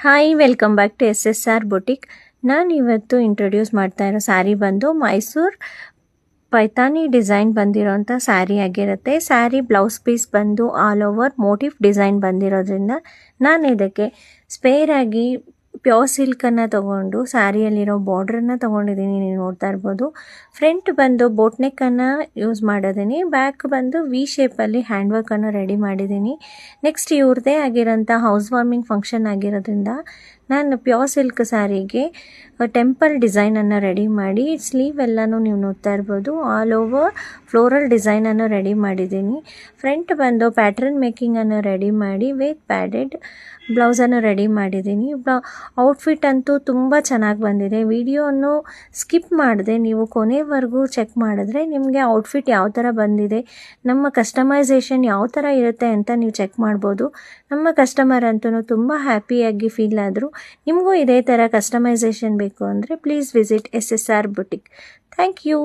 Hi, welcome back to SSR boutique. ನಾನು ಇವತ್ತು introduce ಮಾಡ್ತಾ ಇರೋ ಸ್ಯಾರಿ ಬಂದು ಮೈಸೂರು ಪೈತಾನಿ ಡಿಸೈನ್ ಬಂದಿರೋಂಥ ಸ್ಯಾರಿ ಆಗಿರುತ್ತೆ. ಸ್ಯಾರಿ ಬ್ಲೌಸ್ ಪೀಸ್ ಬಂದು ಆಲ್ ಓವರ್ ಮೋಟಿಫ್ ಡಿಸೈನ್ ಬಂದಿರೋದ್ರಿಂದ ನಾನು ಇದಕ್ಕೆ ಸ್ಪೇರ್ ಆಗಿ ಪ್ಯೂರ್ ಸಿಲ್ಕನ್ನು ತೊಗೊಂಡು ಸ್ಯಾರಿಯಲ್ಲಿರೋ ಬಾರ್ಡ್ರನ್ನು ತೊಗೊಂಡಿದ್ದೀನಿ. ನೀವು ನೋಡ್ತಾ ಇರ್ಬೋದು. ಫ್ರಂಟ್ ಬಂದು ಬೋಟ್ ನೆಕ್ಕನ್ನು ಯೂಸ್ ಮಾಡಿದ್ದೀನಿ. ಬ್ಯಾಕ್ ಬಂದು ವಿ ಶೇಪಲ್ಲಿ ಹ್ಯಾಂಡ್ ವರ್ಕನ್ನು ರೆಡಿ ಮಾಡಿದ್ದೀನಿ. ನೆಕ್ಸ್ಟ್ ಇವ್ರದ್ದೇ ಆಗಿರೋಂಥ ಹೌಸ್ ವಾರ್ಮಿಂಗ್ ಫಂಕ್ಷನ್ ಆಗಿರೋದ್ರಿಂದ ನಾನು ಪ್ಯೂರ್ ಸಿಲ್ಕ್ ಸ್ಯಾರಿಗೆ ಟೆಂಪಲ್ ಡಿಸೈನನ್ನು ರೆಡಿ ಮಾಡಿ ಸ್ಲೀವ್ ಎಲ್ಲನೂ ನೀವು ನೋಡ್ತಾ ಇರ್ಬೋದು. ಆಲ್ ಓವರ್ ಫ್ಲೋರಲ್ ಡಿಸೈನನ್ನು ರೆಡಿ ಮಾಡಿದ್ದೀನಿ. ಫ್ರಂಟ್ ಬಂದು ಪ್ಯಾಟ್ರನ್ ಮೇಕಿಂಗನ್ನು ರೆಡಿ ಮಾಡಿ ವಿತ್ ಪ್ಯಾಡೆಡ್ ಬ್ಲೌಸನ್ನು ರೆಡಿ ಮಾಡಿದ್ದೀನಿ. ಔಟ್ಫಿಟ್ ಅಂತೂ ತುಂಬ ಚೆನ್ನಾಗಿ ಬಂದಿದೆ. ವಿಡಿಯೋವನ್ನು ಸ್ಕಿಪ್ ಮಾಡಿದೆ ನೀವು ಕೊನೆವರೆಗೂ ಚೆಕ್ ಮಾಡಿದ್ರೆ ನಿಮಗೆ ಔಟ್ಫಿಟ್ ಯಾವ ಥರ ಬಂದಿದೆ, ನಮ್ಮ ಕಸ್ಟಮೈಸೇಷನ್ ಯಾವ ಥರ ಇರುತ್ತೆ ಅಂತ ನೀವು ಚೆಕ್ ಮಾಡ್ಬೋದು. ನಮ್ಮ ಕಸ್ಟಮರ್ ಅಂತೂ ತುಂಬ ಹ್ಯಾಪಿಯಾಗಿ ಫೀಲ್ ಆದರು. ನಿಮಗೂ ಇದೇ ಥರ ಕಸ್ಟಮೈಸೇಷನ್ ಬೇಕು ಅಂದರೆ please visit SSR boutique. Thank you.